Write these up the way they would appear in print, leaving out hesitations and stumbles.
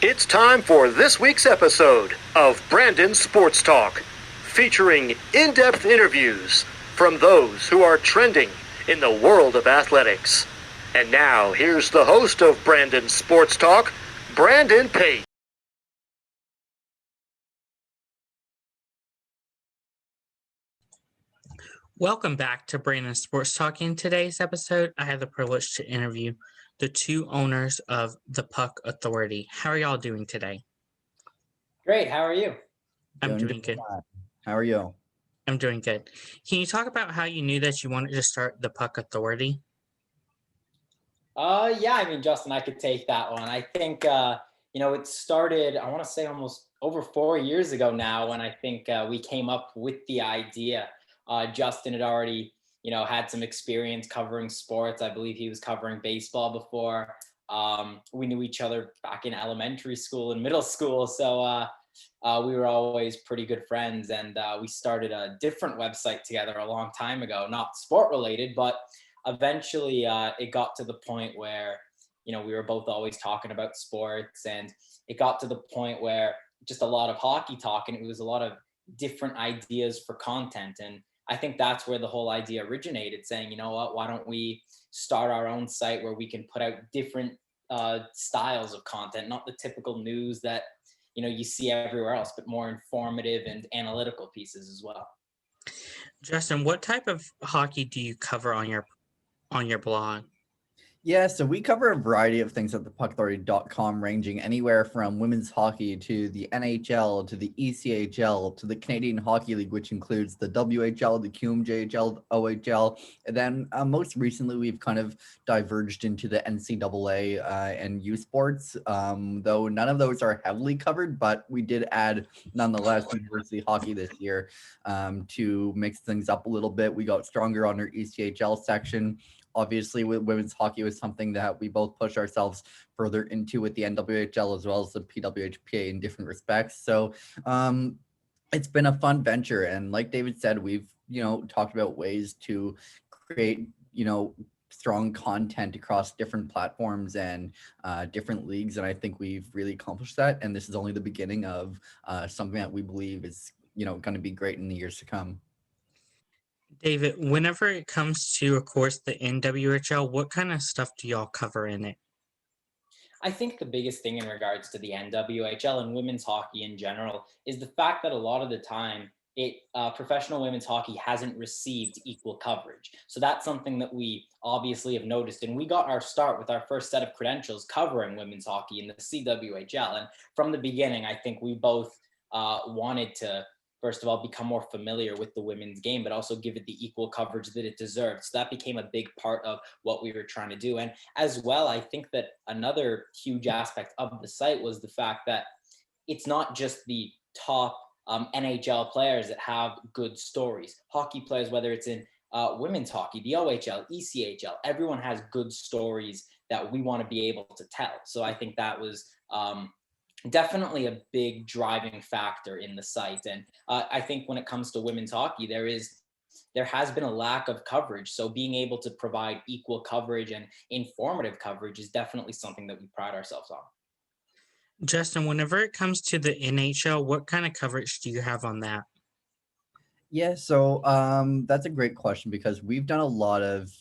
It's time for this week's episode of Brandon Sports Talk, featuring in-depth interviews from those who are trending in the world of athletics. And now, here's the host of Brandon Sports Talk, Brandon Pate. Welcome back to Brandon Sports Talk. In today's episode, I had the privilege to interview the two owners of the Puck Authority. How are y'all doing today? Great. How are you? I'm doing good. How are you? I'm doing good. Can you talk about how you knew that you wanted to start the Puck Authority? Justin, I could take that one. I think, it started, I want to say almost over 4 years ago now when I think we came up with the idea. Justin had already, had some experience covering sports. I believe he was covering baseball before. We knew each other back in elementary school and middle school. So we were always pretty good friends. And we started a different website together a long time ago, not sport related, but eventually it got to the point where, we were both always talking about sports, and it got to the point where just a lot of hockey talk, and it was a lot of different ideas for content. And I think that's where the whole idea originated, saying, you know what, why don't we start our own site where we can put out different styles of content, not the typical news that, you see everywhere else, but more informative and analytical pieces as well. Justin, what type of hockey do you cover on your blog? Yeah, so we cover a variety of things at thepuckauthority.com, ranging anywhere from women's hockey to the NHL to the ECHL to the Canadian Hockey League, which includes the WHL, the QMJHL, the OHL. And then most recently, we've kind of diverged into the NCAA and U Sports, though none of those are heavily covered, but we did add, nonetheless, university hockey this year to mix things up a little bit. We got stronger on our ECHL section. Obviously, women's hockey was something that we both pushed ourselves further into with the NWHL as well as the PWHPA in different respects. So it's been a fun venture. And like David said, we've, talked about ways to create, strong content across different platforms and different leagues. And I think we've really accomplished that. And this is only the beginning of something that we believe is, going to be great in the years to come. David, whenever it comes to, of course, the NWHL, what kind of stuff do y'all cover in it? I think the biggest thing in regards to the NWHL and women's hockey in general is the fact that a lot of the time professional women's hockey hasn't received equal coverage. So that's something that we obviously have noticed. And we got our start with our first set of credentials covering women's hockey in the CWHL. And from the beginning, I think we both wanted to, first of all, become more familiar with the women's game, but also give it the equal coverage that it deserved. So that became a big part of what we were trying to do. And as well, I think that another huge aspect of the site was the fact that it's not just the top NHL players that have good stories. Hockey players, whether it's in women's hockey, the OHL, ECHL, everyone has good stories that we want to be able to tell. So I think that was definitely a big driving factor in the site. And I think when it comes to women's hockey, there has been a lack of coverage. So being able to provide equal coverage and informative coverage is definitely something that we pride ourselves on. Justin, whenever it comes to the NHL, what kind of coverage do you have on that? Yeah, so that's a great question because we've done a lot of,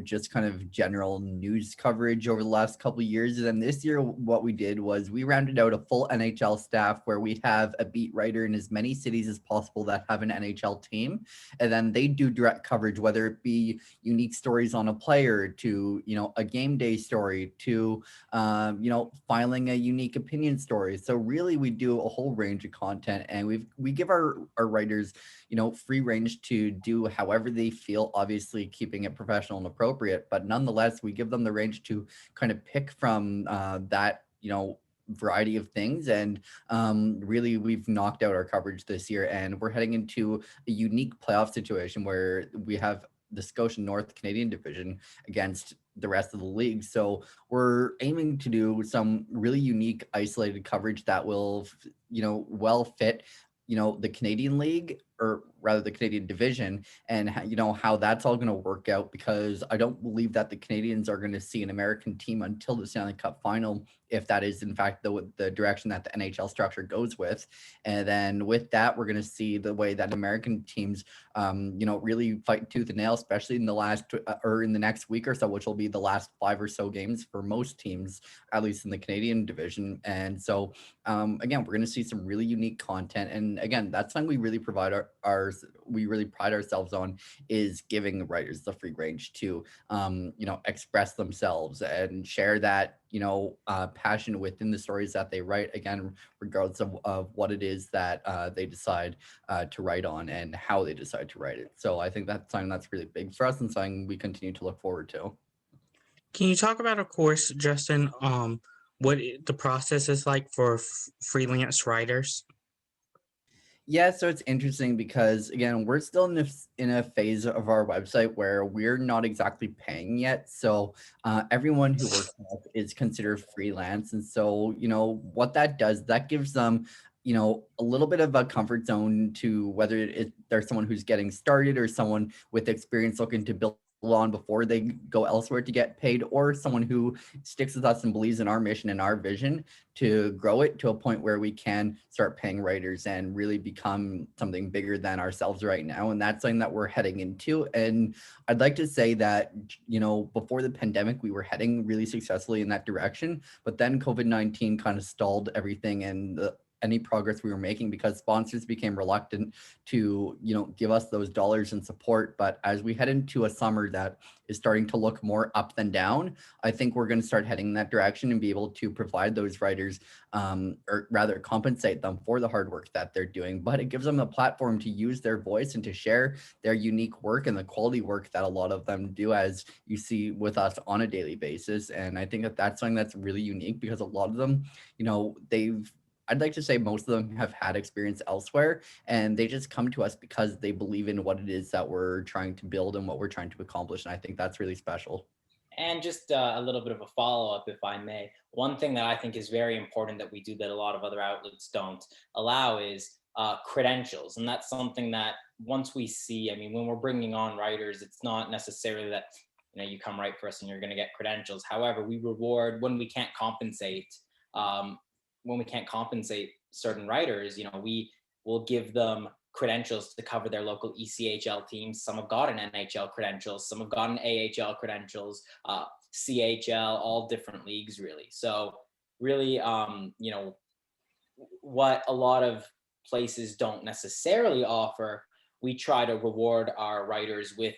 just kind of general news coverage over the last couple of years. And then this year, what we did was we rounded out a full NHL staff where we have a beat writer in as many cities as possible that have an NHL team. And then they do direct coverage, whether it be unique stories on a player to, a game day story to, filing a unique opinion story. So really, we do a whole range of content, and we give our writers, free range to do however they feel, obviously keeping it professional and appropriate, but nonetheless, we give them the range to kind of pick from that, variety of things. And really, we've knocked out our coverage this year, and we're heading into a unique playoff situation where we have the Scotia North Canadian division against the rest of the league. So we're aiming to do some really unique isolated coverage that will, well fit the Canadian League, or rather the Canadian division, and how that's all going to work out, because I don't believe that the Canadians are going to see an American team until the Stanley Cup final, if that is in fact the direction that the NHL structure goes with. And then with that, we're going to see the way that American teams, really fight tooth and nail, especially in the in the next week or so, which will be the last 5 or so games for most teams, at least in the Canadian division. And so, again, we're going to see some really unique content. And again, that's something we really we really pride ourselves on, is giving the writers the free range to, express themselves and share that, passion within the stories that they write, again, regardless of what it is that they decide to write on and how they decide to write it. So I think that's something that's really big for us and something we continue to look forward to. Can you talk about, of course, Justin, what the process is like for freelance writers? Yeah, so it's interesting because, again, we're still in a phase of our website where we're not exactly paying yet. So everyone who works with us is considered freelance. And so, what that does, that gives them, a little bit of a comfort zone to whether they're someone who's getting started or someone with experience looking to build on before they go elsewhere to get paid, or someone who sticks with us and believes in our mission and our vision to grow it to a point where we can start paying writers and really become something bigger than ourselves right now. And that's something that we're heading into. And I'd like to say that, before the pandemic, we were heading really successfully in that direction, but then COVID-19 kind of stalled everything and any progress we were making, because sponsors became reluctant to, give us those dollars and support. But as we head into a summer that is starting to look more up than down, I think we're going to start heading in that direction and be able to provide those writers, or rather compensate them for the hard work that they're doing. But it gives them a platform to use their voice and to share their unique work and the quality work that a lot of them do, as you see with us on a daily basis. And I think that that's something that's really unique, because a lot of them, I'd like to say most of them have had experience elsewhere, and they just come to us because they believe in what it is that we're trying to build and what we're trying to accomplish. And I think that's really special. And just a little bit of a follow up, if I may. One thing that I think is very important that we do that a lot of other outlets don't allow is credentials. And that's something that once we see, I mean, when we're bringing on writers, it's not necessarily that, you come write for us and you're going to get credentials. However, we reward when we can't compensate. When we can't compensate certain writers, we will give them credentials to cover their local ECHL teams. Some have gotten NHL credentials, some have gotten AHL credentials, CHL, all different leagues, really. So really, what a lot of places don't necessarily offer, we try to reward our writers with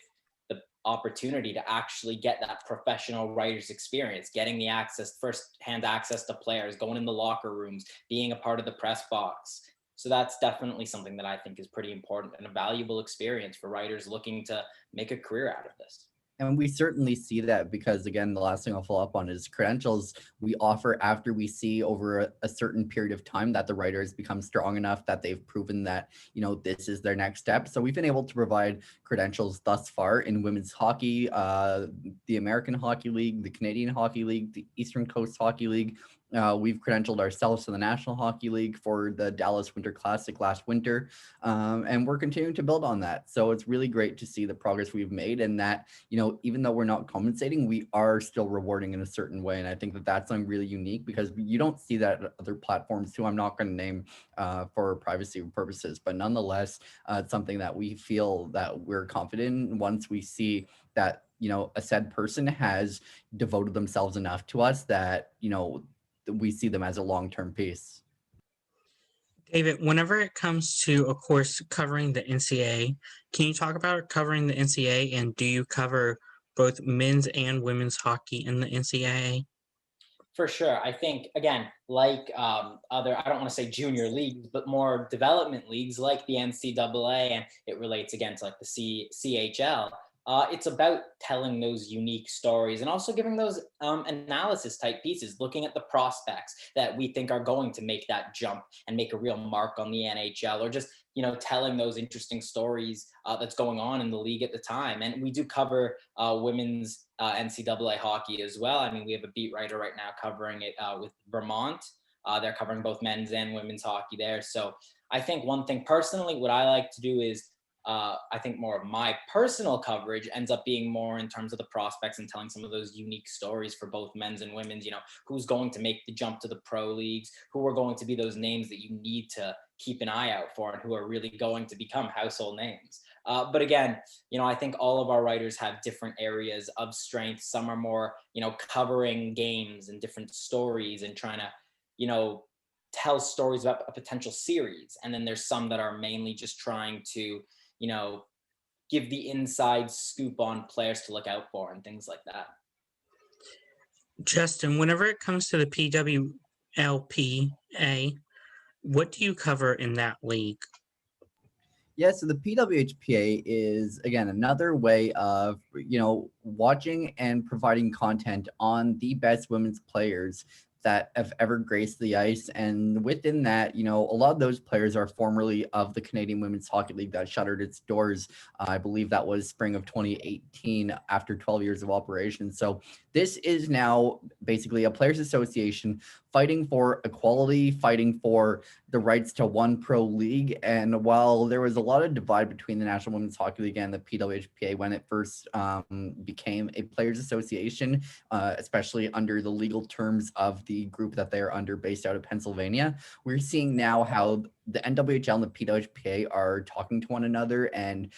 the opportunity to actually get that professional writer's experience, getting the access, first-hand access to players, going in the locker rooms, being a part of the press box. So that's definitely something that I think is pretty important and a valuable experience for writers looking to make a career out of this. And we certainly see that, because, again, the last thing I'll follow up on is credentials we offer after we see over a certain period of time that the writer has become strong enough that they've proven that, this is their next step. So we've been able to provide credentials thus far in women's hockey, the American Hockey League, the Canadian Hockey League, the Eastern Coast Hockey League. We've credentialed ourselves to the National Hockey League for the Dallas Winter Classic last winter, and we're continuing to build on that. So it's really great to see the progress we've made, and that, even though we're not compensating, we are still rewarding in a certain way. And I think that that's something really unique, because you don't see that at other platforms too. I'm not going to name for privacy purposes, but nonetheless, it's something that we feel that we're confident in once we see that, a said person has devoted themselves enough to us that, we see them as a long-term piece. David, whenever it comes to, of course, covering the NCAA, can you talk about covering the NCAA, and do you cover both men's and women's hockey in the NCAA? For sure. I think, again, like other, I don't want to say junior leagues, but more development leagues like the NCAA, and it relates again to like the CHL. It's about telling those unique stories and also giving those analysis type pieces, looking at the prospects that we think are going to make that jump and make a real mark on the NHL, or just, telling those interesting stories that's going on in the league at the time. And we do cover women's NCAA hockey as well. I mean, we have a beat writer right now covering it with Vermont. They're covering both men's and women's hockey there. So I think one thing personally, what I like to do is I think more of my personal coverage ends up being more in terms of the prospects and telling some of those unique stories for both men's and women's, who's going to make the jump to the pro leagues, who are going to be those names that you need to keep an eye out for and who are really going to become household names. But again, I think all of our writers have different areas of strength. Some are more, covering games and different stories and trying to, tell stories about a potential series. And then there's some that are mainly just trying to, give the inside scoop on players to look out for and things like that. Justin, whenever it comes to the PWLPA, what do you cover in that league? Yeah, so the PWHPA is, again, another way of, watching and providing content on the best women's players that have ever graced the ice. And within that, a lot of those players are formerly of the Canadian Women's Hockey League that shuttered its doors. I believe that was spring of 2018 after 12 years of operation. So this is now basically a players association fighting for equality, fighting for the rights to one pro league. And while there was a lot of divide between the National Women's Hockey League and the PWHPA when it first became a players association, especially under the legal terms of the group that they're under based out of Pennsylvania, we're seeing now how the NWHL and the PWHPA are talking to one another and,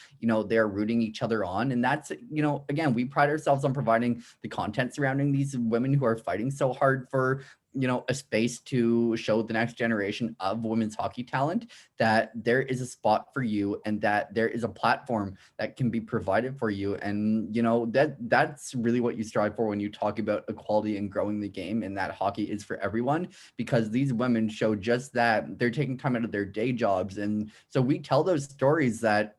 they're rooting each other on. And that's, again, we pride ourselves on providing the content surrounding these women who are fighting so hard for, a space to show the next generation of women's hockey talent that there is a spot for you and that there is a platform that can be provided for you. And, that's really what you strive for when you talk about equality and growing the game, and that hockey is for everyone, because these women show just that. They're taking time out of their day jobs. And so we tell those stories that,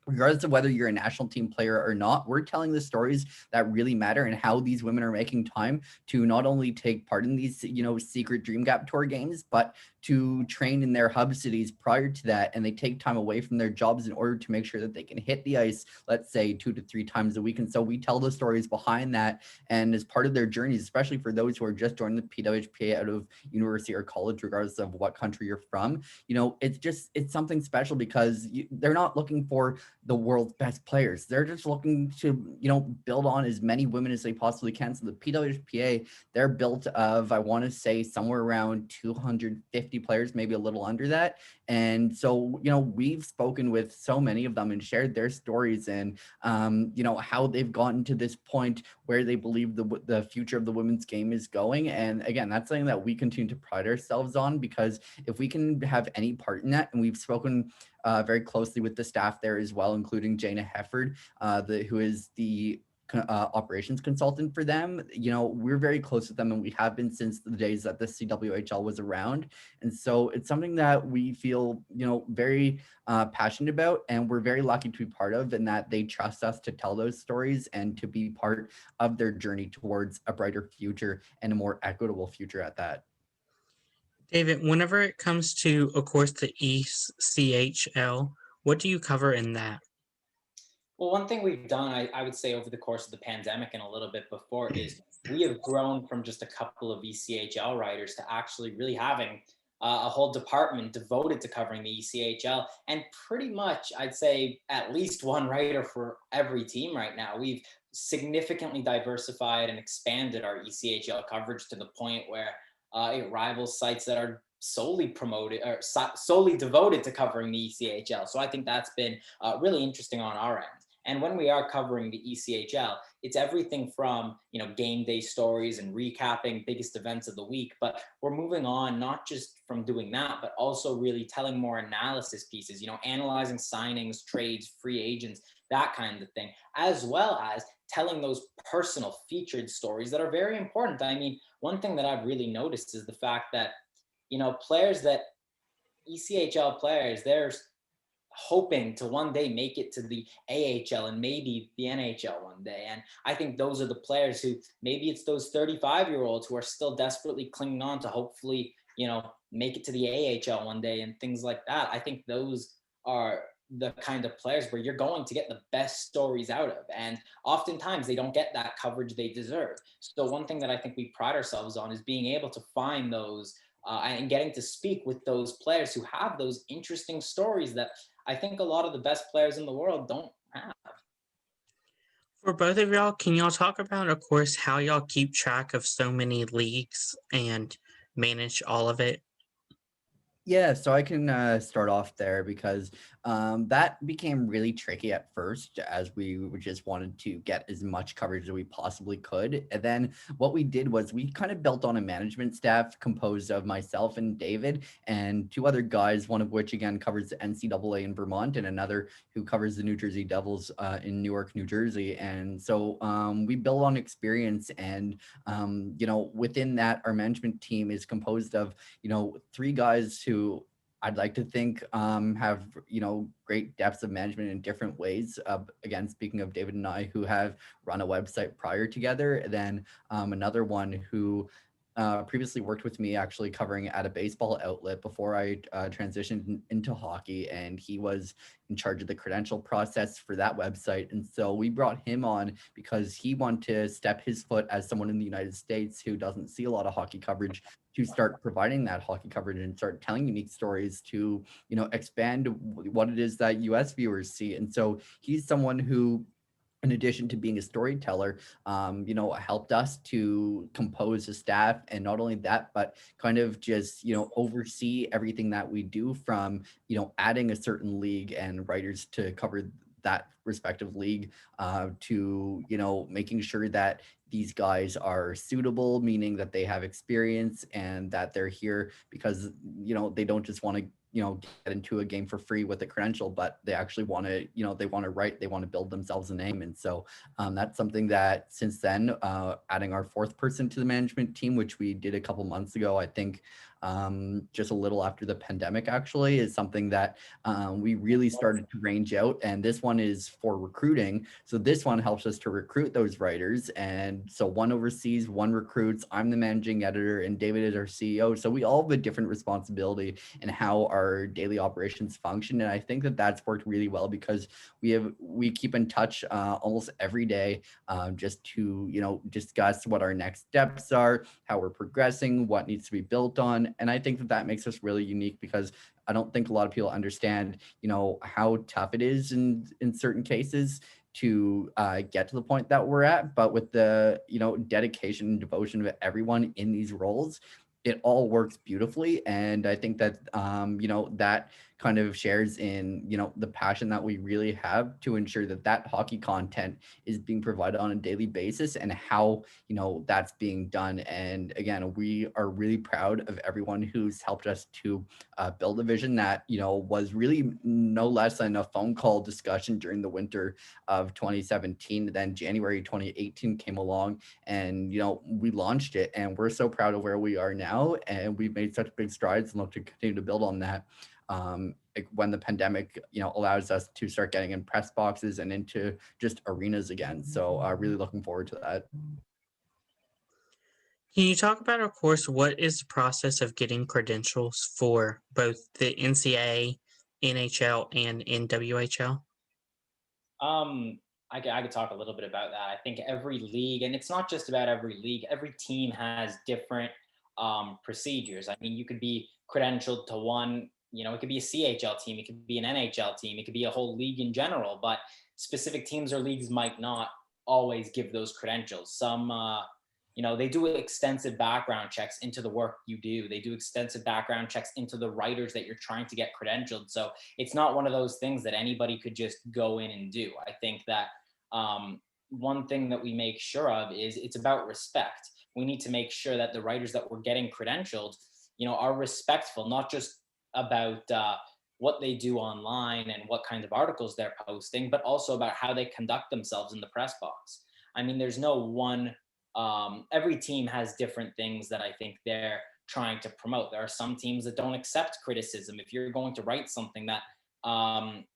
regardless of whether you're a national team player or not, we're telling the stories that really matter and how these women are making time to not only take part in these, secret Dream Gap Tour games, but to train in their hub cities prior to that. And they take time away from their jobs in order to make sure that they can hit the ice, let's say 2 to 3 times a week. And so we tell the stories behind that. And as part of their journeys, especially for those who are just joining the PWHPA out of university or college, regardless of what country you're from, it's something special because they're not looking for the world's best players. They're just looking to, build on as many women as they possibly can. So the PWHPA, they're built of, I want to say, somewhere around 250 players, maybe a little under that. And so, we've spoken with so many of them and shared their stories and, how they've gotten to this point where they believe the future of the women's game is going. And again, that's something that we continue to pride ourselves on, because if we can have any part in that, and we've spoken very closely with the staff there as well, including Jana Hefford, who is the operations consultant for them. We're very close with them, and we have been since the days that the CWHL was around. And so it's something that we feel, very passionate about, and we're very lucky to be part of, and that they trust us to tell those stories and to be part of their journey towards a brighter future and a more equitable future at that. David, whenever it comes to, of course, the ECHL, what do you cover in that? Well, one thing we've done, I would say, over the course of the pandemic and a little bit before, is we have grown from just a couple of ECHL writers to actually really having a whole department devoted to covering the ECHL. And pretty much, I'd say, at least one writer for every team right now. We've significantly diversified and expanded our ECHL coverage to the point where it rivals sites that are solely promoted or solely devoted to covering the ECHL. So I think that's been really interesting on our end. And when we are covering the ECHL, it's everything from, game day stories and recapping biggest events of the week. But we're moving on, not just from doing that, but also really telling more analysis pieces, analyzing signings, trades, free agents, that kind of thing, as well as telling those personal featured stories that are very important. I mean, one thing that I've really noticed is the fact that, ECHL players, they're hoping to one day make it to the AHL and maybe the NHL one day. And I think those are the players who, maybe it's those 35-year-olds who are still desperately clinging on to hopefully, make it to the AHL one day and things like that. I think those are the kind of players where you're going to get the best stories out of. And oftentimes they don't get that coverage they deserve. So one thing that I think we pride ourselves on is being able to find those and getting to speak with those players who have those interesting stories that I think a lot of the best players in the world don't have. For both of y'all, can y'all talk about, of course, how y'all keep track of so many leagues and manage all of it? Yeah, so I can start off there because that became really tricky at first as we just wanted to get as much coverage as we possibly could. And then what we did was we kind of built on a management staff composed of myself and David and two other guys, one of which again covers the NCAA in Vermont and another who covers the New Jersey Devils in Newark, New Jersey. And so we built on experience and, within that, our management team is composed of, three guys who I'd like to think have, great depths of management in different ways. Again, speaking of David and I, who have run a website prior together, then another one who previously worked with me actually covering at a baseball outlet before I transitioned into hockey, and he was in charge of the credential process for that website. And so we brought him on because he wanted to step his foot as someone in the United States who doesn't see a lot of hockey coverage to start providing that hockey coverage and start telling unique stories to, expand what it is that US viewers see. And so he's someone who, in addition to being a storyteller, helped us to compose a staff. And not only that, but kind of just, oversee everything that we do from, adding a certain league and writers to cover that respective league to, making sure that these guys are suitable, meaning that they have experience and that they're here because, they don't just want to get into a game for free with a credential, but they actually want to, they want to write, they want to build themselves a name. And so that's something that since then, adding our fourth person to the management team, which we did a couple months ago, I think just a little after the pandemic actually, is something that we really started to range out. And this one is for recruiting. So this one helps us to recruit those writers. And so one oversees, one recruits. I'm the managing editor and David is our CEO. So we all have a different responsibility in how our daily operations function. And I think that that's worked really well because we keep in touch almost every day just to, discuss what our next steps are, how we're progressing, what needs to be built on. And I think that that makes us really unique because I don't think a lot of people understand, how tough it is in certain cases to get to the point that we're at. But with the, dedication and devotion of everyone in these roles, it all works beautifully. And I think that, that kind of shares in, the passion that we really have to ensure that that hockey content is being provided on a daily basis and how, that's being done. And again, we are really proud of everyone who's helped us to build a vision that, was really no less than a phone call discussion during the winter of 2017. Then January 2018 came along and, we launched it and we're so proud of where we are now. And we've made such big strides and look to continue to build on that. When the pandemic, allows us to start getting in press boxes and into just arenas again. So really looking forward to that. Can you talk about, of course, what is the process of getting credentials for both the NCAA, NHL, and NWHL? I could talk a little bit about that. I think every league, and it's not just about every league, every team has different procedures. I mean, you could be credentialed to one, it could be a CHL team, it could be an NHL team, it could be a whole league in general, but specific teams or leagues might not always give those credentials. Some, they do extensive background checks into the work you do. They do extensive background checks into the writers that you're trying to get credentialed. So it's not one of those things that anybody could just go in and do. I think that one thing that we make sure of is it's about respect. We need to make sure that the writers that we're getting credentialed, are respectful, not just about what they do online and what kind of articles they're posting, but also about how they conduct themselves in the press box. I mean, there's no one, every team has different things that I think they're trying to promote. There are some teams that don't accept criticism. If you're going to write something that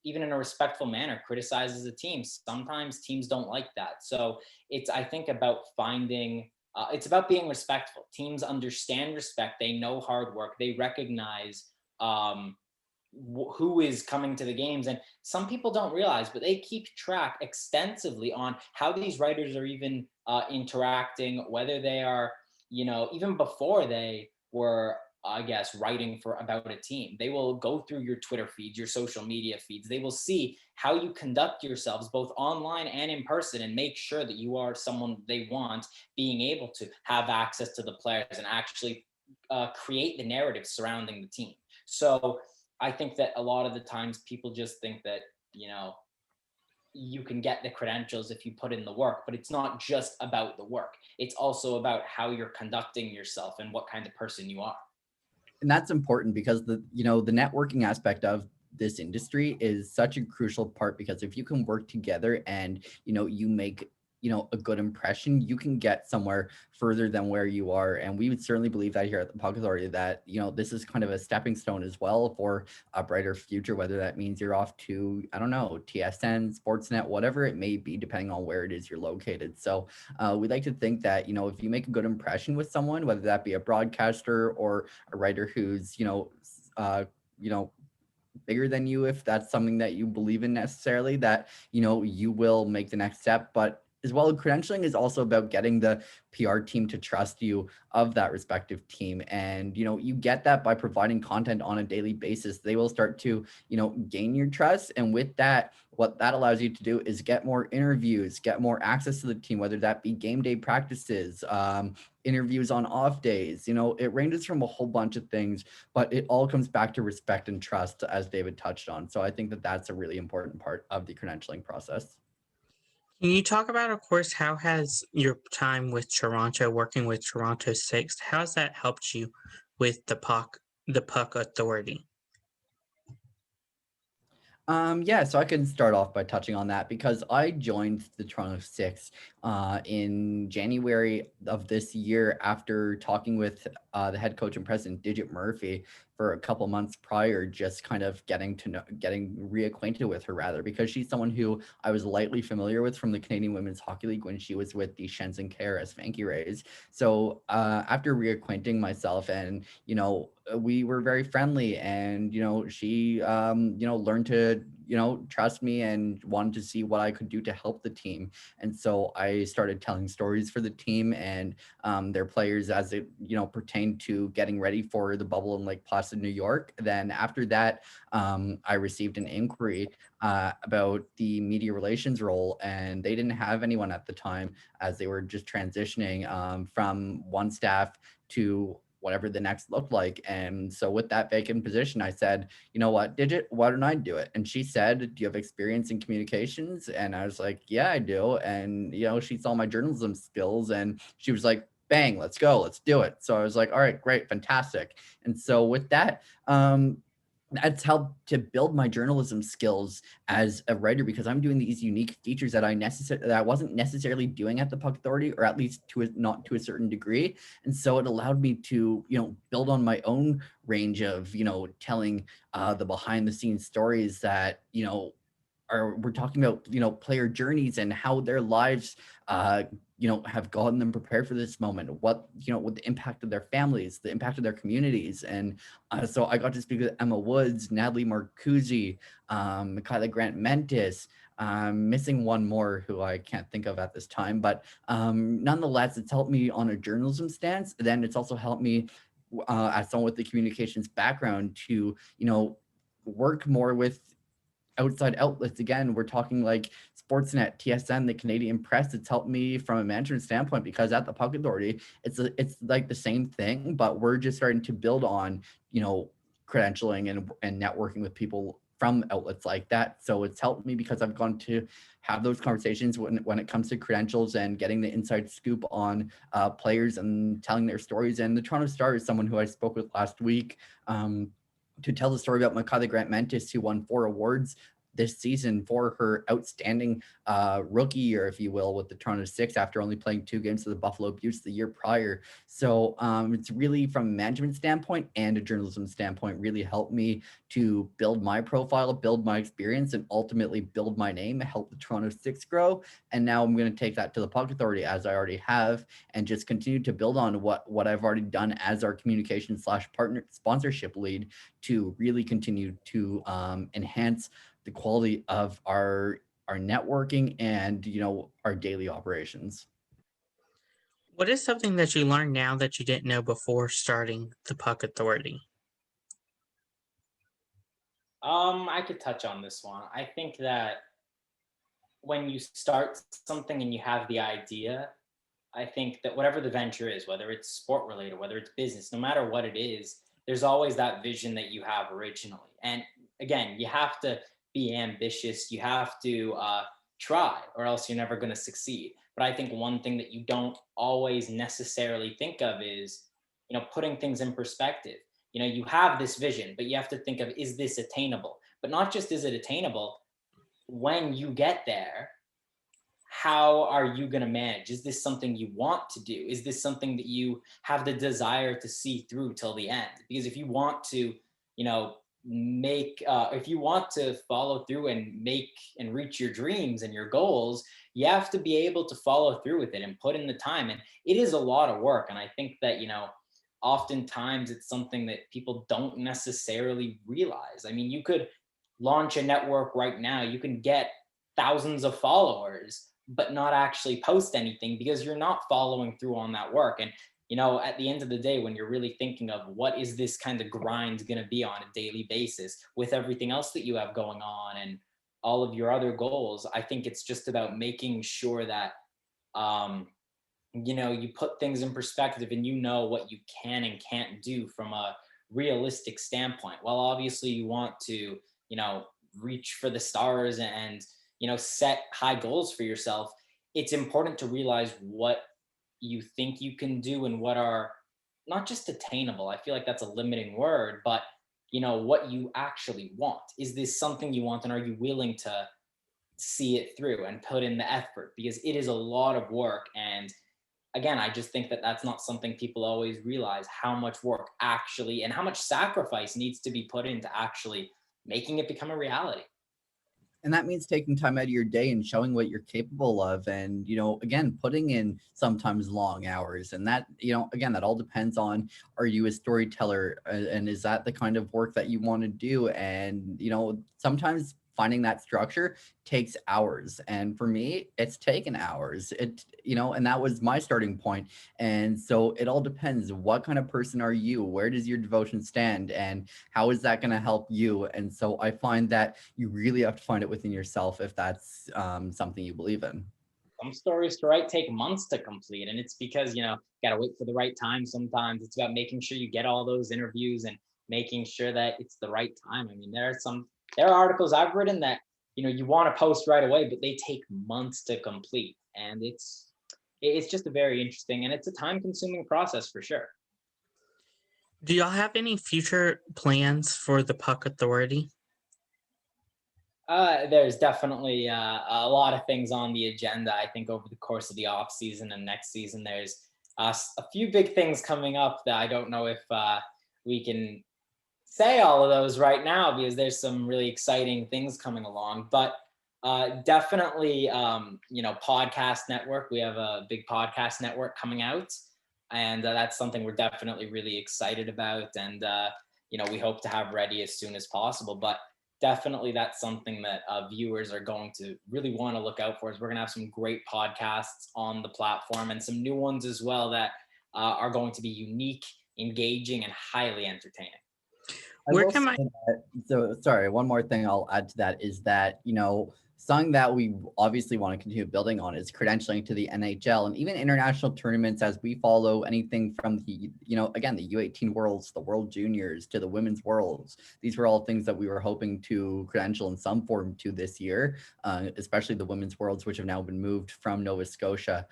even in a respectful manner criticizes a team, sometimes teams don't like that. So it's, I think, about finding it's about being respectful. Teams understand respect, they know hard work, they recognize who is coming to the games. And some people don't realize, but they keep track extensively on how these writers are even interacting, whether they are, even before they were I guess, writing for about a team. They will go through your Twitter feeds, your social media feeds. They will see how you conduct yourselves both online and in person and make sure that you are someone they want, being able to have access to the players and actually create the narrative surrounding the team. So I think that a lot of the times people just think that, you know, you can get the credentials if you put in the work, but it's not just about the work. It's also about how you're conducting yourself and what kind of person you are. And that's important because the networking aspect of this industry is such a crucial part, because if you can work together and you make a good impression, you can get somewhere further than where you are. And we would certainly believe that here at the Puck Authority, that this is kind of a stepping stone as well for a brighter future, whether that means you're off to, I don't know, TSN, Sportsnet, whatever it may be, depending on where it is you're located. So we'd like to think that if you make a good impression with someone, whether that be a broadcaster or a writer who's bigger than you, if that's something that you believe in necessarily, that you will make the next step. But as well, credentialing is also about getting the PR team to trust you of that respective team. And you get that by providing content on a daily basis. They will start to gain your trust, and with that, what that allows you to do is get more interviews, get more access to the team, whether that be game day practices, interviews on off days. It ranges from a whole bunch of things, but it all comes back to respect and trust, as David touched on. So I think that that's a really important part of the credentialing process. Can you talk about, of course, how has your time with Toronto, working with Toronto Six, how has that helped you with the Puck Authority? Yeah, so I can start off by touching on that, because I joined the Toronto Six in January of this year, after talking with the head coach and president, Digit Murphy, for a couple months prior, just kind of getting reacquainted with her, rather, because she's someone who I was lightly familiar with from the Canadian Women's Hockey League when she was with the Shenzhen KRS Vanky Rays. So after reacquainting myself, and we were very friendly, and she learned to trust me and wanted to see what I could do to help the team. And so I started telling stories for the team and their players, as it pertained to getting ready for the bubble in Lake Placid, New York. Then after that, I received an inquiry about the media relations role, and they didn't have anyone at the time, as they were just transitioning from one staff to whatever the next looked like. And so with that vacant position, I said, you know what, Digit, why don't I do it? And she said, do you have experience in communications? And I was like, yeah, I do. And she saw my journalism skills, and she was like, bang, let's go, let's do it. So I was like, all right, great, fantastic. And so with that, that's helped to build my journalism skills as a writer, because I'm doing these unique features that I wasn't necessarily doing at the Puck Authority, or at least not to a certain degree. And so it allowed me to build on my own range of telling the behind the scenes stories that we're talking about player journeys and how their lives have gotten them prepared for this moment, what with the impact of their families, the impact of their communities. And so I got to speak with Emma Woods, Natalie Marcuzzi, Kyla Grant Mentis, missing one more who I can't think of at this time, but nonetheless, it's helped me on a journalism stance. Then it's also helped me as someone with the communications background to work more with outside outlets. Again, we're talking like Sportsnet, TSN, the Canadian Press. It's helped me from a management standpoint, because at the Puck Authority, it's like the same thing, but we're just starting to build on credentialing and networking with people from outlets like that. So it's helped me, because I've gone to have those conversations when it comes to credentials and getting the inside scoop on players and telling their stories. And the Toronto Star is someone who I spoke with last week to tell the story about Kyla Grant Mentis, who won 4 awards this season for her outstanding rookie year, if you will, with the Toronto Six, after only playing 2 games for the Buffalo Beauts the year prior. So it's really, from a management standpoint and a journalism standpoint, really helped me to build my profile, build my experience, and ultimately build my name, help the Toronto Six grow. And now I'm going to take that to the Puck Authority, as I already have, and just continue to build on what I've already done as our communication / partner sponsorship lead, to really continue to enhance the quality of our networking and our daily operations. What is something that you learned now that you didn't know before starting the Puck Authority? I could touch on this one. I think that when you start something and you have the idea, I think that whatever the venture is, whether it's sport related, whether it's business, no matter what it is, there's always that vision that you have originally. And again, you have to be ambitious. You have to try, or else you're never going to succeed. But I think one thing that you don't always necessarily think of is, putting things in perspective. You have this vision, but you have to think of, is this attainable? But not just is it attainable, when you get there, how are you going to manage? Is this something you want to do? Is this something that you have the desire to see through till the end? Because if you want to, if you want to follow through and make and reach your dreams and your goals, you have to be able to follow through with it and put in the time. And it is a lot of work. And I think that, oftentimes it's something that people don't necessarily realize. I mean, you could launch a network right now, you can get thousands of followers, but not actually post anything because you're not following through on that work. And at the end of the day, when you're really thinking of what is this kind of grind going to be on a daily basis with everything else that you have going on and all of your other goals, I think it's just about making sure that you put things in perspective and you know what you can and can't do from a realistic standpoint. Well, obviously you want to reach for the stars and set high goals for yourself. It's important to realize what you think you can do and what are not just attainable. I feel like that's a limiting word, but what you actually want. Is this something you want, and are you willing to see it through and put in the effort? Because it is a lot of work. And again, I just think that that's not something people always realize, how much work actually and how much sacrifice needs to be put into actually making it become a reality. And that means taking time out of your day and showing what you're capable of, and again, putting in sometimes long hours. And that, again, that all depends on, are you a storyteller, and is that the kind of work that you want to do? And sometimes finding that structure takes hours, and for me it's taken hours. And that was my starting point. And so it all depends, what kind of person are you, where does your devotion stand, and how is that going to help you? And so I find that you really have to find it within yourself if that's something you believe in. Some stories to write take months to complete, and it's because gotta wait for the right time. Sometimes it's about making sure you get all those interviews and making sure that it's the right time. I mean, there are articles I've written that you want to post right away, but they take months to complete, and it's just a very interesting, and it's a time consuming process for sure. Do y'all have any future plans for the Puck Authority? There's definitely a lot of things on the agenda. I think over the course of the off season and next season, there's a few big things coming up that I don't know if we can say all of those right now, because there's some really exciting things coming along. But definitely, podcast network. We have a big podcast network coming out, and that's something we're definitely really excited about. And we hope to have ready as soon as possible. But definitely, that's something that viewers are going to really want to look out for. Is we're going to have some great podcasts on the platform, and some new ones as well that are going to be unique, engaging, and highly entertaining. Where can I? So sorry, one more thing I'll add to that is that, something that we obviously want to continue building on is credentialing to the NHL and even international tournaments, as we follow anything from the, again, the U18 Worlds, the World Juniors, to the Women's Worlds. These were all things that we were hoping to credential in some form to this year, especially the Women's Worlds, which have now been moved from Nova Scotia.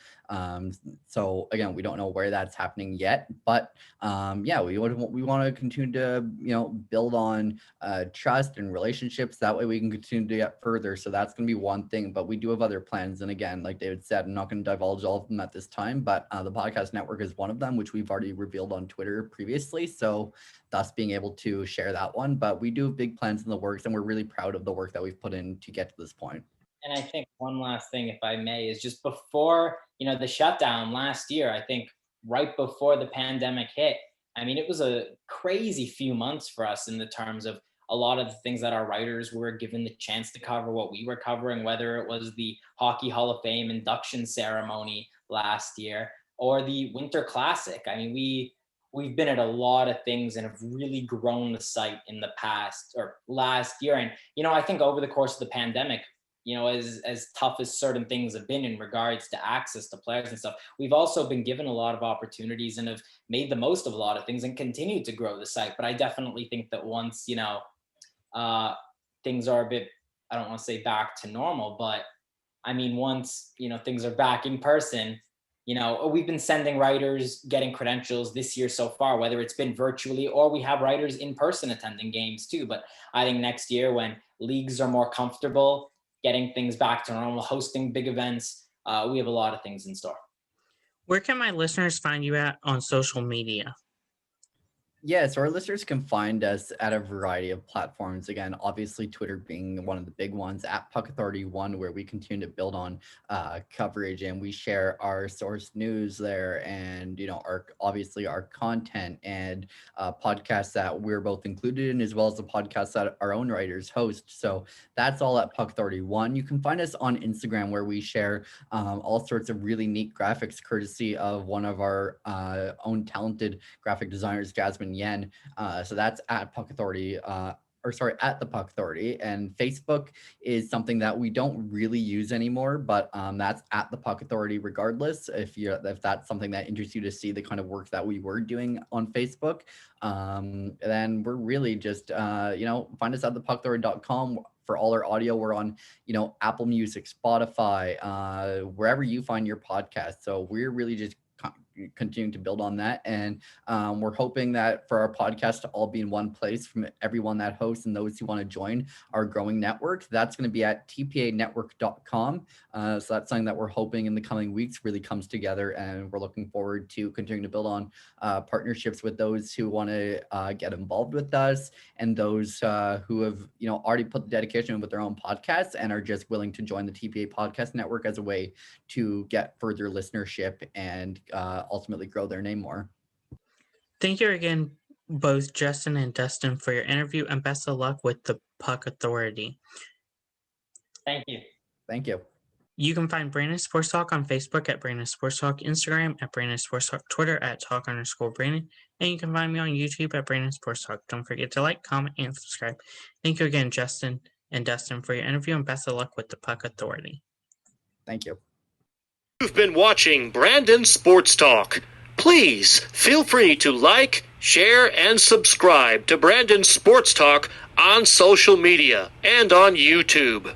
So again, we don't know where that's happening yet, but yeah, we want to continue to, build on trust and relationships. That way we can continue to get further. So that's going to be one thing, but we do have other plans. And again, like David said, I'm not going to divulge all of them at this time, but the podcast network is one of them, which we've already revealed on Twitter previously. So thus being able to share that one, but we do have big plans in the works, and we're really proud of the work that we've put in to get to this point. And I think one last thing, if I may, is just before, the shutdown last year, I think right before the pandemic hit, I mean, it was a crazy few months for us in the terms of a lot of the things that our writers were given the chance to cover, what we were covering, whether it was the Hockey Hall of Fame induction ceremony last year, or the Winter Classic. I mean, we've been at a lot of things and have really grown the site in the past or last year. And, I think over the course of the pandemic, as tough as certain things have been in regards to access to players and stuff, we've also been given a lot of opportunities and have made the most of a lot of things and continue to grow the site. But I definitely think that once, things are a bit, I don't want to say back to normal, but I mean, once, things are back in person, we've been sending writers getting credentials this year so far, whether it's been virtually or we have writers in person attending games too. But I think next year when leagues are more comfortable getting things back to normal, hosting big events, we have a lot of things in store. Where can my listeners find you at on social media? Yeah, so our listeners can find us at a variety of platforms. Again, obviously Twitter being one of the big ones, at Puck Authority 1, where we continue to build on coverage, and we share our source news there, and our content and podcasts that we're both included in, as well as the podcasts that our own writers host. So that's all at Puck Authority 1. You can find us on Instagram, where we share all sorts of really neat graphics, courtesy of one of our own talented graphic designers, Jasmine Yen. So that's at Puck Authority, at the Puck Authority. And Facebook is something that we don't really use anymore, but that's at the Puck Authority regardless. If that's something that interests you to see the kind of work that we were doing on Facebook, then we're really just find us at thepuckauthority.com. For all our audio, we're on, Apple Music, Spotify, wherever you find your podcast. So we're really just continuing to build on that, and we're hoping that for our podcast to all be in one place, from everyone that hosts and those who want to join our growing network. That's going to be at tpanetwork.com. So that's something that we're hoping in the coming weeks really comes together, and we're looking forward to continuing to build on partnerships with those who want to get involved with us, and those who have already put the dedication with their own podcasts and are just willing to join the TPA podcast network as a way to get further listenership and ultimately grow their name more. Thank you again, both Justin and Dustin, for your interview, and best of luck with the Puck Authority. Thank you. Thank you. You can find Brandon Sports Talk on Facebook at Brandon Sports Talk, Instagram at Brandon Sports Talk, Twitter at Talk_Brandon, and you can find me on YouTube at Brandon Sports Talk. Don't forget to like, comment, and subscribe. Thank you again, Justin and Dustin, for your interview, and best of luck with the Puck Authority. Thank you. You've been watching Brandon Sports Talk. Please feel free to like, share, and subscribe to Brandon Sports Talk on social media and on YouTube.